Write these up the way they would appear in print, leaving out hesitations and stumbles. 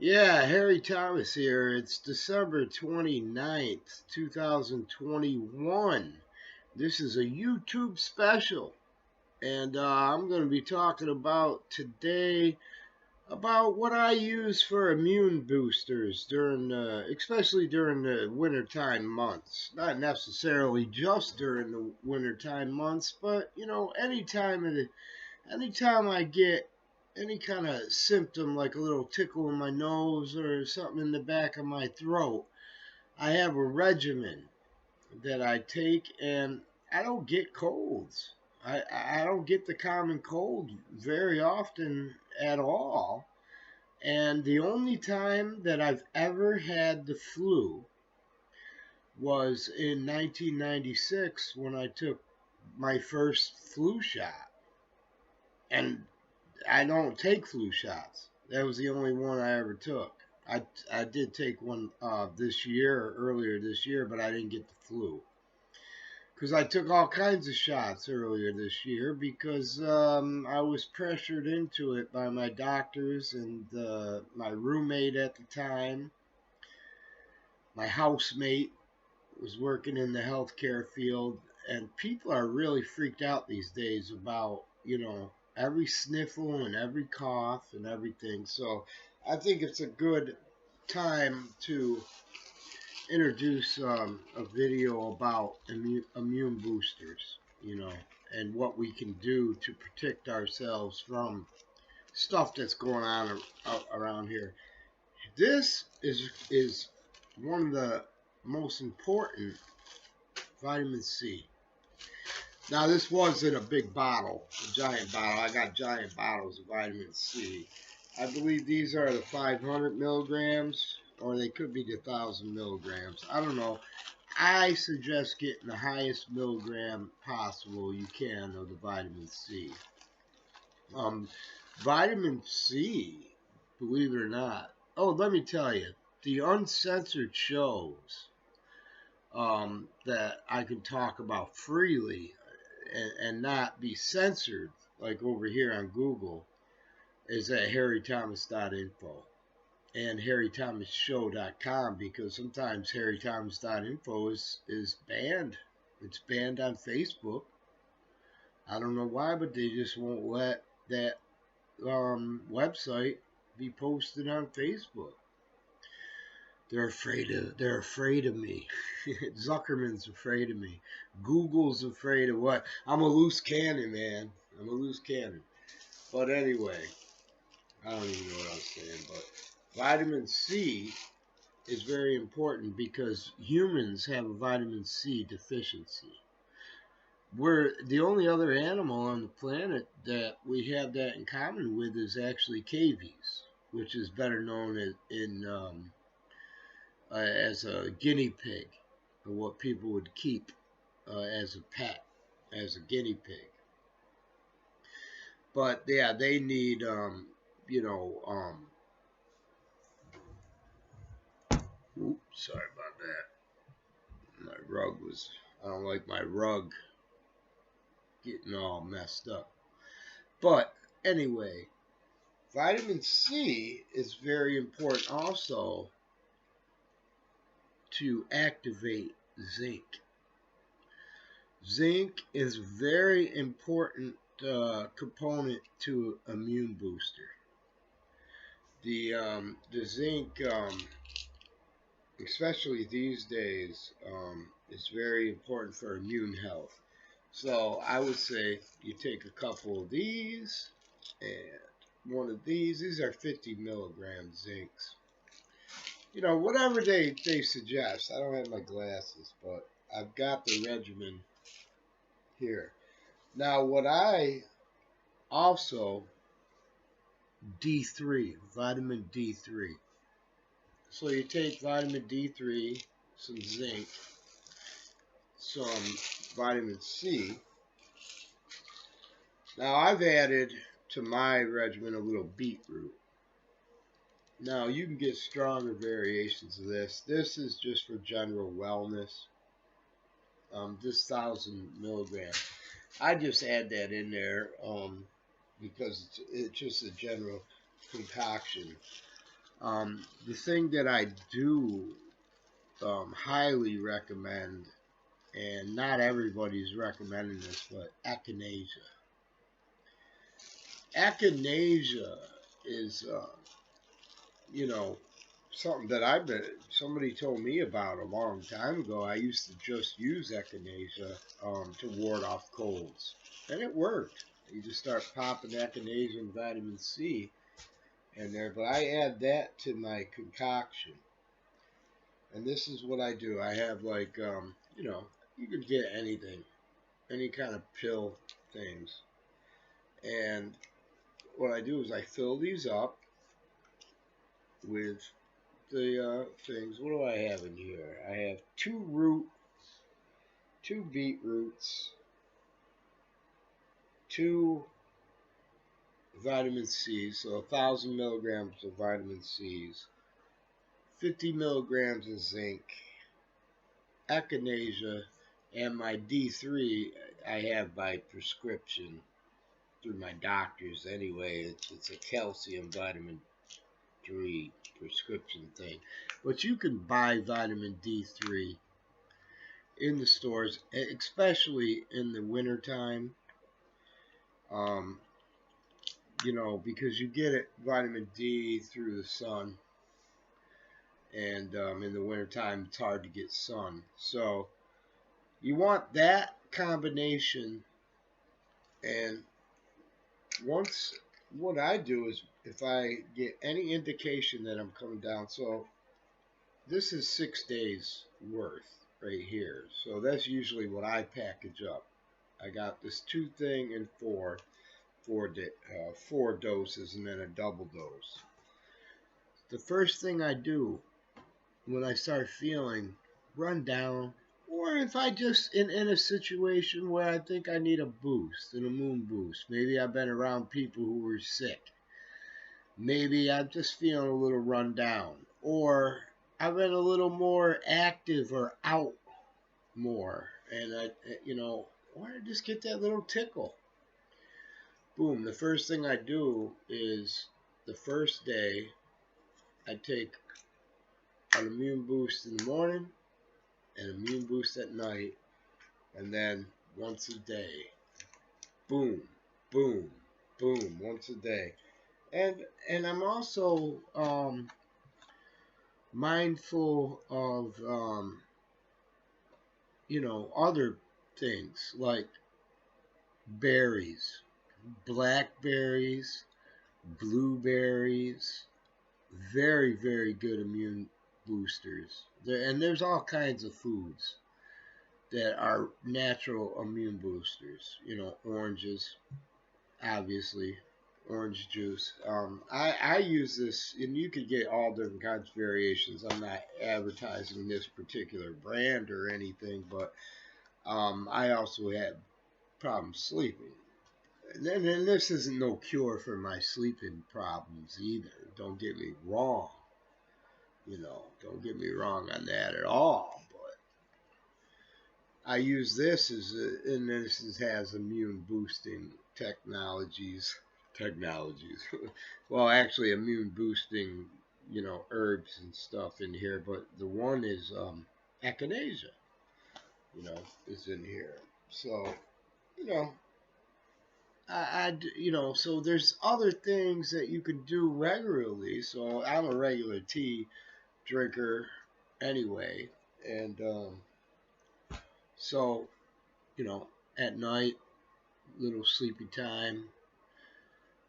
Yeah, Harry Thomas here. It's December 29th, 2021. This is a YouTube special, and I'm going to be talking about today about what I use for immune boosters especially during the wintertime months. Not necessarily just during the wintertime months, but anytime I get any kind of symptom like a little tickle in my nose or something in the back of my throat, I have a regimen that I take, and I don't get colds. I don't get the common cold very often at all. And the only time that I've ever had the flu was in 1996 when I took my first flu shot. And I don't take flu shots. That was the only one I ever took. I did take one earlier this year, but I didn't get the flu because I took all kinds of shots earlier this year because I was pressured into it by my doctors and my roommate at the time. My housemate was working in the healthcare field, and people are really freaked out these days about, every sniffle and every cough and everything. So I think it's a good time to introduce a video about immune boosters, and what we can do to protect ourselves from stuff that's going on around here. This is one of the most important, vitamin C. Now, this wasn't a big bottle, a giant bottle. I got giant bottles of vitamin C. I believe these are the 500 milligrams, or they could be the 1,000 milligrams. I don't know. I suggest getting the highest milligram possible you can of the vitamin C. Um, Vitamin C, believe it or not. Oh, let me tell you, the uncensored shows that I can talk about freely and not be censored, like over here on Google, is at harrythomas.info and harrythomasshow.com, because sometimes harrythomas.info is banned. It's banned on Facebook. I don't know why, but they just won't let that website be posted on Facebook. They're afraid of me. Zuckerman's afraid of me. Google's afraid of what? I'm a loose cannon, man. I'm a loose cannon. But anyway, I don't even know what I was saying, but vitamin C is very important because humans have a vitamin C deficiency. We're the only other animal on the planet that we have that in common with is actually cavies, which is better known as a guinea pig, or what people would keep as a pet, as a guinea pig. But yeah, they need, oops, sorry about that. I don't like my rug getting all messed up. But anyway, vitamin C is very important also to activate zinc. Zinc is a very important component to immune booster. The zinc, especially these days, is very important for immune health. So I would say you take a couple of these and one of these. These are 50 milligram zincs. Whatever they suggest. I don't have my glasses, but I've got the regimen here. Now, what I also, D3, vitamin D3. So you take vitamin D3, some zinc, some vitamin C. Now, I've added to my regimen a little beetroot. Now, you can get stronger variations of this. This is just for general wellness. This 1,000 milligrams. I just add that in there because it's just a general concoction. The thing that I do highly recommend, and not everybody's recommending this, but echinacea. Echinacea is, you know, something that somebody told me about a long time ago. I used to just use echinacea to ward off colds, and it worked. You just start popping echinacea and vitamin C in there, but I add that to my concoction. And this is what I do. I have like, you could get anything, any kind of pill things. And what I do is I fill these up with the things. What do I have in here? I have two beetroots, two vitamin C's, so 1,000 milligrams of vitamin C's, 50 milligrams of zinc, echinacea, and my D3 I have by prescription through my doctors anyway. It's a calcium vitamin 3 prescription thing. But you can buy vitamin D3 in the stores, especially in the wintertime. Um, because you get it, vitamin D through the sun, and in the wintertime it's hard to get sun. So you want that combination, and once what I do is if I get any indication that I'm coming down, so this is 6 days worth right here. So that's usually what I package up. I got this 2 thing and four doses, and then a double dose. The first thing I do when I start feeling run down, or if I just in a situation where I think I need a boost, an immune boost. Maybe I've been around people who were sick. Maybe I'm just feeling a little run down, or I've been a little more active or out more, and I want to just get that little tickle. Boom, the first thing I do is the first day I take an immune boost in the morning, an immune boost at night, and then once a day. Boom, boom, boom, once a day. And I'm also mindful of other things like berries, blackberries, blueberries, very, very good immune boosters. And there's all kinds of foods that are natural immune boosters. Oranges, obviously, orange juice. I use this, and you could get all different kinds of variations. I'm not advertising this particular brand or anything, but I also had problems sleeping. And this isn't no cure for my sleeping problems either. Don't get me wrong. Don't get me wrong on that at all. But I use this and this has immune boosting technologies. Well, actually, immune boosting, herbs and stuff in here. But the one is echinacea. Is in here. So, you know, so there's other things that you can do regularly. So I'm a regular tea drinker anyway, and so at night, little sleepy time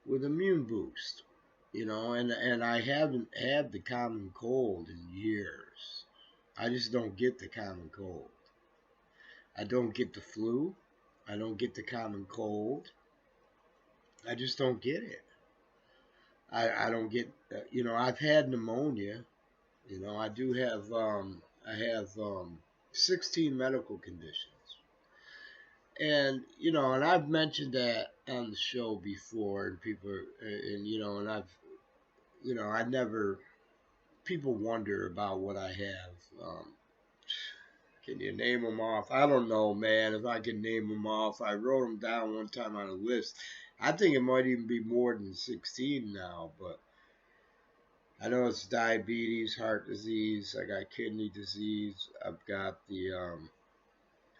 with immune boost. And I haven't had the common cold in years. I just don't get the common cold. I don't get the flu. I don't get the common cold. I just don't get it. I don't get, I've had pneumonia. I do have, I have 16 medical conditions. And I've mentioned that on the show before, and people, and I never, people wonder about what I have. Can you name them off? I don't know, man. If I can name them off, I wrote them down one time on a list. I think it might even be more than 16 now, but I know it's diabetes, heart disease. I got kidney disease. I've got the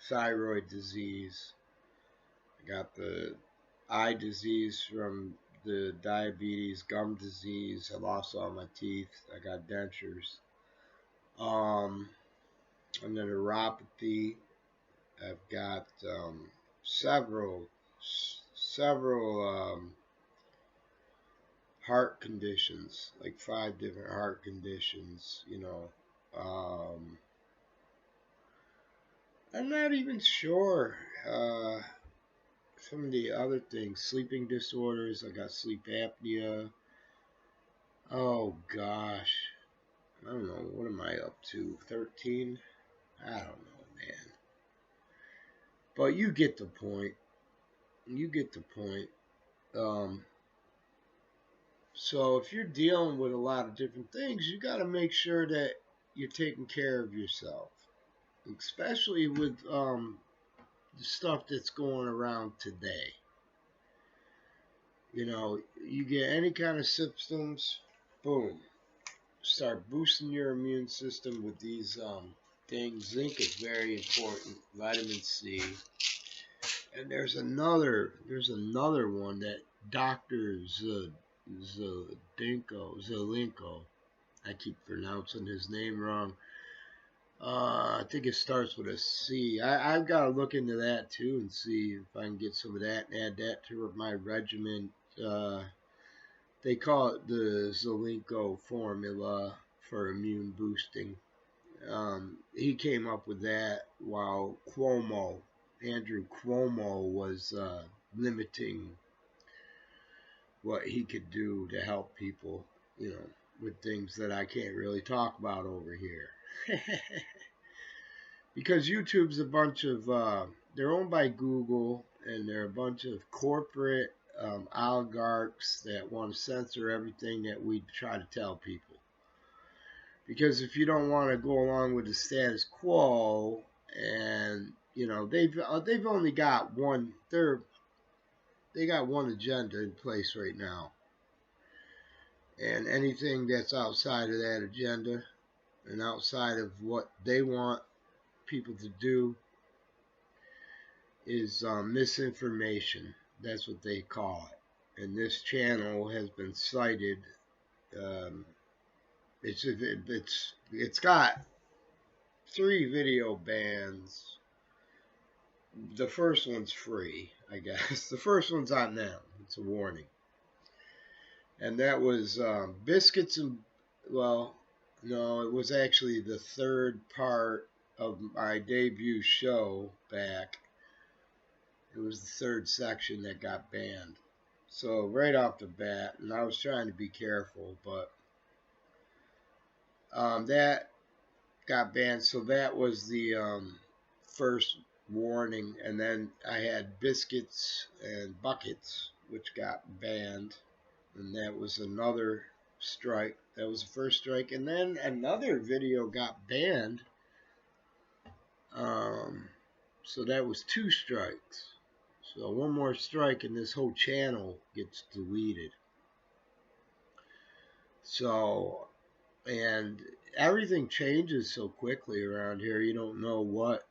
thyroid disease. I got the eye disease from the diabetes, gum disease. I lost all my teeth. I got dentures. Um, and then neuropathy. I've got several heart conditions, like 5 different heart conditions. I'm not even sure. Some of the other things, sleeping disorders. I got sleep apnea. Oh gosh, I don't know. What am I up to? 13? I don't know, man. But you get the point. You get the point. Um, so if you're dealing with a lot of different things, you got to make sure that you're taking care of yourself, especially with the stuff that's going around today. You get any kind of symptoms, boom, start boosting your immune system with these things. Zinc is very important. Vitamin C. And there's another one that Doctor Zelenko. I keep pronouncing his name wrong. I think it starts with a C. I've got to look into that too and see if I can get some of that and add that to my regimen. They call it the Zelenko formula for immune boosting. He came up with that while Andrew Cuomo, was limiting what he could do to help people, with things that I can't really talk about over here. Because YouTube's a bunch of, they're owned by Google, and they're a bunch of corporate oligarchs that want to censor everything that we try to tell people. Because if you don't want to go along with the status quo, and they've only got they got one agenda in place right now, and anything that's outside of that agenda and outside of what they want people to do is misinformation. That's what they call it. And this channel has been cited. Um, it's got 3 video bans. The first one's free, I guess. The first one's on them. It's a warning. And that was biscuits and, well, no, it was actually the third part of my debut show back. It was the third section that got banned. So right off the bat, and I was trying to be careful, but that got banned. So that was the first warning, and then I had biscuits and buckets, which got banned, and that was another strike. That was the first strike, and then another video got banned. So that was 2 strikes. So one more strike and this whole channel gets deleted. So, and everything changes so quickly around here, you don't know what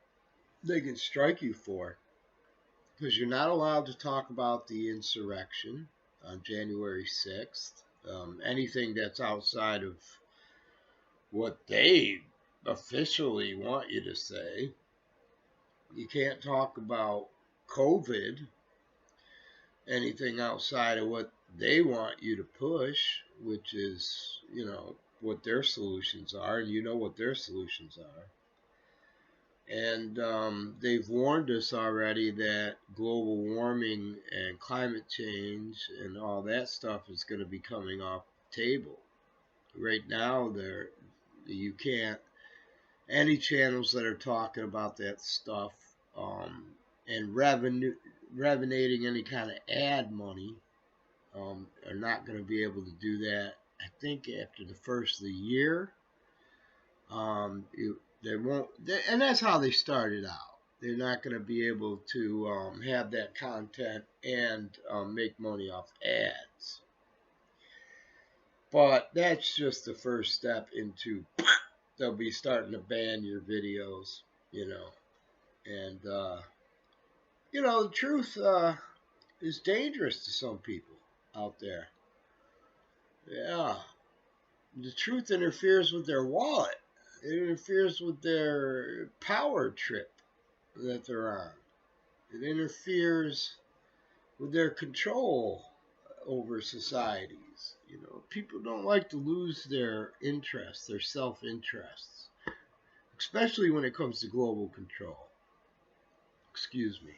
they can strike you for. Because you're not allowed to talk about the insurrection on January 6th. Anything that's outside of what they officially want you to say. You can't talk about COVID, anything outside of what they want you to push, which is, what their solutions are, and you know what their solutions are. And they've warned us already that global warming and climate change and all that stuff is going to be coming off the table. Right now, you can't, any channels that are talking about that stuff and revenating any kind of ad money are not going to be able to do that. I think after the first of the year, they won't, and that's how they started out. They're not going to be able to have that content and make money off ads. But that's just the first step into they'll be starting to ban your videos, you know. And the truth is dangerous to some people out there. Yeah, the truth interferes with their wallet. It interferes with their power trip that they're on. It interferes with their control over societies. People don't like to lose their interests, their self-interests, especially when it comes to global control. Excuse me.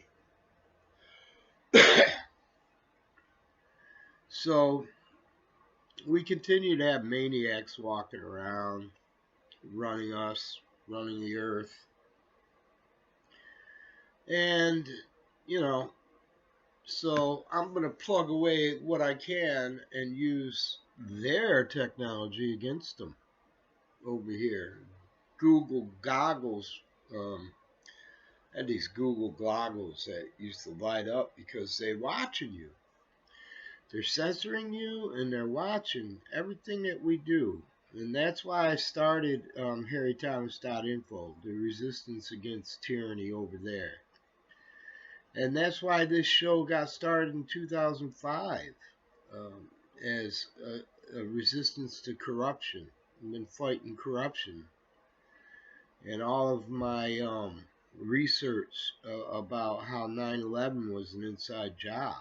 So we continue to have maniacs walking around, running us, running the earth. And, you know, so I'm going to plug away what I can and use their technology against them over here. Google goggles. I had these Google goggles that used to light up because they're watching you. They're censoring you and they're watching everything that we do. And that's why I started HarryThomas.info, the resistance against tyranny over there. And that's why this show got started in 2005 as a resistance to corruption. I've been fighting corruption. And all of my research about how 9/11 was an inside job.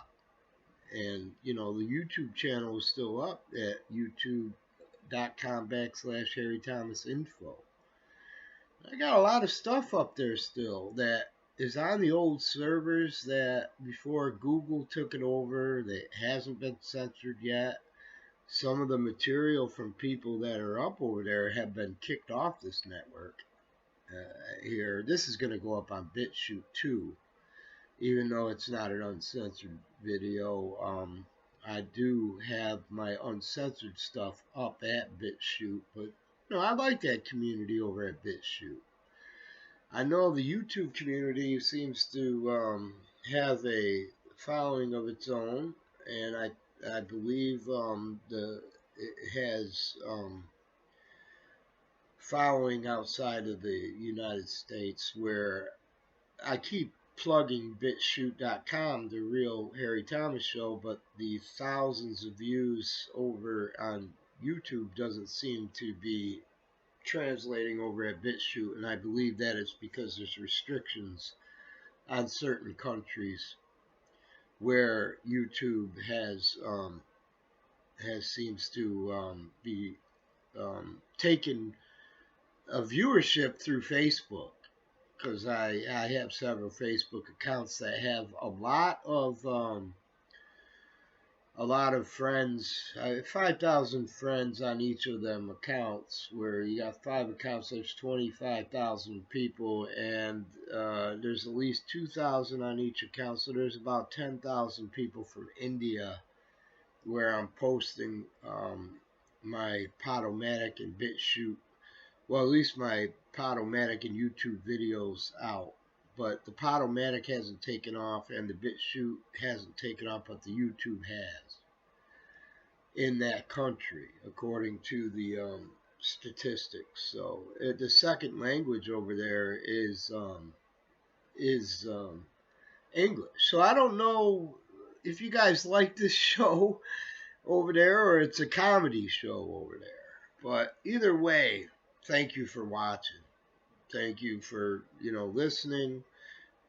And, the YouTube channel is still up at youtube.com/HarryThomasInfo. I got a lot of stuff up there still that is on the old servers that before Google took it over, that hasn't been censored yet. Some of the material from people that are up over there have been kicked off this network. Here, this is going to go up on Bitchute too, even though it's not an uncensored video. I do have my uncensored stuff up at Bitchute, but I like that community over at Bitchute. I know the YouTube community seems to have a following of its own, and I believe it has following outside of the United States, where I keep plugging Bitchute.com, the real Harry Thomas show, but the thousands of views over on YouTube doesn't seem to be translating over at Bitchute, and I believe that is because there's restrictions on certain countries where YouTube has seems to be taken a viewership through Facebook, because I have several Facebook accounts that have a lot of friends, 5,000 friends on each of them accounts, where you got 5 accounts, there's 25,000 people, and there's at least 2,000 on each account, so there's about 10,000 people from India where I'm posting my Podomatic and Bitchute, well, at least my Podomatic and YouTube videos out. But the Podomatic hasn't taken off and the Bitchute hasn't taken off, but the YouTube has in that country, according to the statistics. So the second language over there is English. So I don't know if you guys like this show over there or it's a comedy show over there. But either way, thank you for watching. Thank you for listening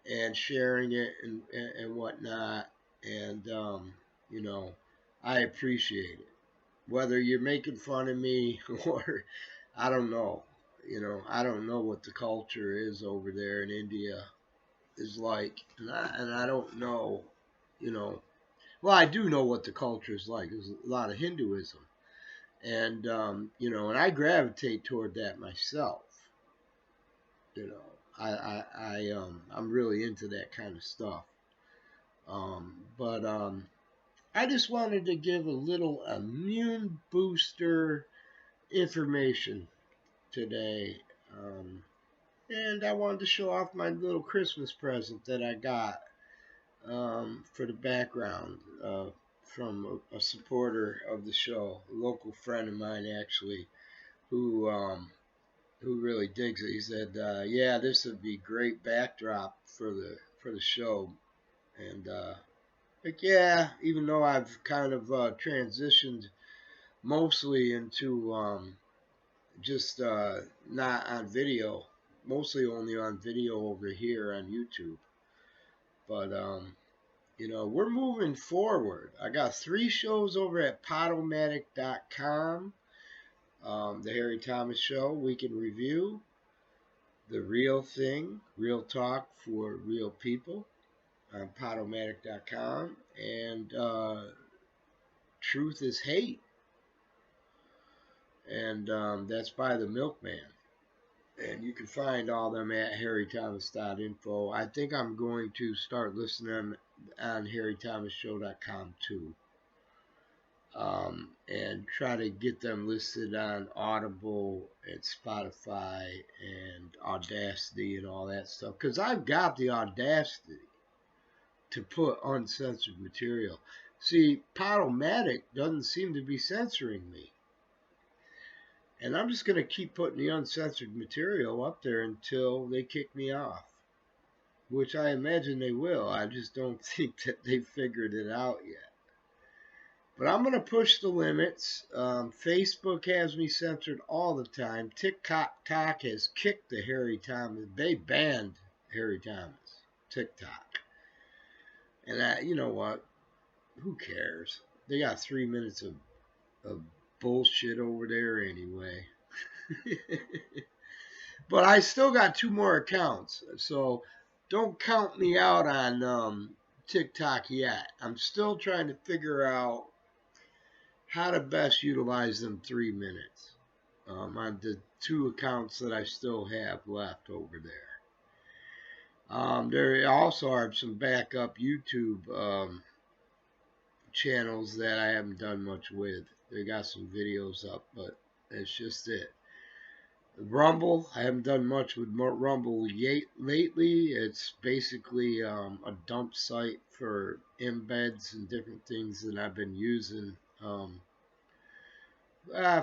and sharing it and whatnot. And I appreciate it. Whether you're making fun of me or I don't know. I don't know what the culture is over there in India is like, and I don't know. Well, I do know what the culture is like. There's a lot of Hinduism, and and I gravitate toward that myself. I'm really into that kind of stuff. But I just wanted to give a little immune booster information today. And I wanted to show off my little Christmas present that I got for the background from a supporter of the show, a local friend of mine actually, who really digs it. He said, "Yeah, this would be great backdrop for the show." And like, yeah, even though I've kind of transitioned mostly into just not on video, mostly only on video over here on YouTube. But we're moving forward. I got 3 shows over at Podomatic.com. The Harry Thomas Show, Week in Review, The Real Thing, Real Talk for Real People on Podomatic.com, and Truth is Hate, and that's by the Milkman. And you can find all them at harrythomas.info. I think I'm going to start listening on harrythomasshow.com too. And try to get them listed on Audible and Spotify and Audacity and all that stuff. Because I've got the Audacity to put uncensored material. See, Podomatic doesn't seem to be censoring me. And I'm just going to keep putting the uncensored material up there until they kick me off. Which I imagine they will. I just don't think that they've figured it out yet. But I'm going to push the limits. Facebook has me censored all the time. TikTok has kicked the Harry Thomas. They banned Harry Thomas. TikTok. And you know what? Who cares? They got 3 minutes of bullshit over there anyway. But I still got 2 more accounts. So don't count me out on TikTok yet. I'm still trying to figure out how to best utilize them 3 minutes on the 2 accounts that I still have left over there. There also are some backup YouTube channels that I haven't done much with. They got some videos up, but that's just it. Rumble, I haven't done much with Rumble lately. It's basically a dump site for embeds and different things that I've been using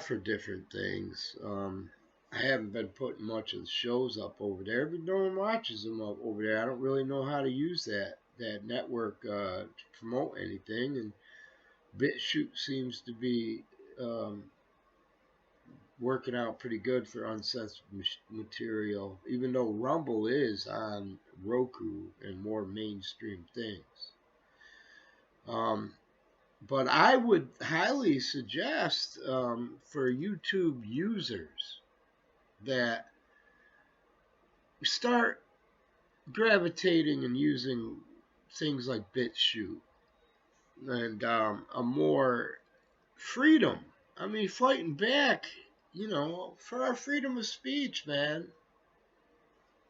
for different things. I haven't been putting much of the shows up over there, but no one watches them up over there. I don't really know how to use that network to promote anything, and Bitchute seems to be working out pretty good for uncensored material, even though Rumble is on Roku and more mainstream things. But I would highly suggest for YouTube users that start gravitating and using things like Bitchute and a more freedom. I mean, fighting back, for our freedom of speech, man.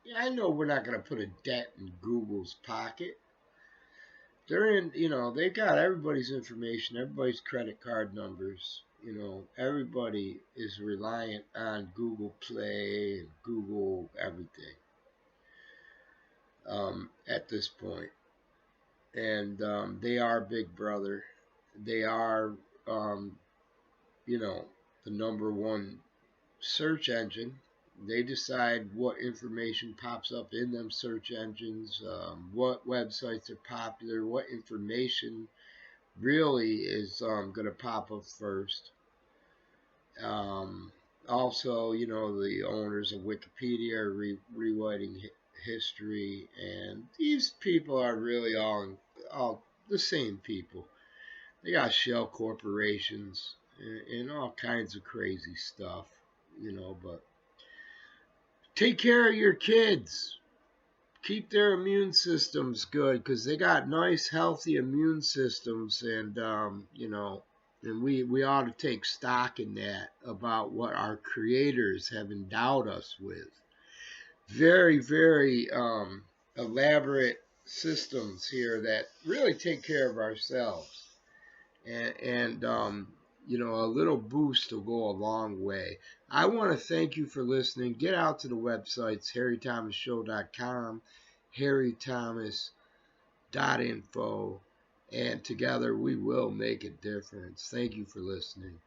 Yeah, I know we're not going to put a dent in Google's pocket. They're in, they got everybody's information, everybody's credit card numbers. Everybody is reliant on Google Play and Google everything at this point. And they are Big Brother. They are, the number one search engine. They decide what information pops up in them search engines, what websites are popular, what information really is going to pop up first. Also, the owners of Wikipedia are rewriting history, and these people are really all the same people. They got shell corporations and all kinds of crazy stuff, but take care of your kids. Keep their immune systems good, because they got nice, healthy immune systems, and and we ought to take stock in that about what our creators have endowed us with. Very, very elaborate systems here that really take care of ourselves, and a little boost will go a long way. I want to thank you for listening. Get out to the websites, harrythomasshow.com, harrythomas.info, and together we will make a difference. Thank you for listening.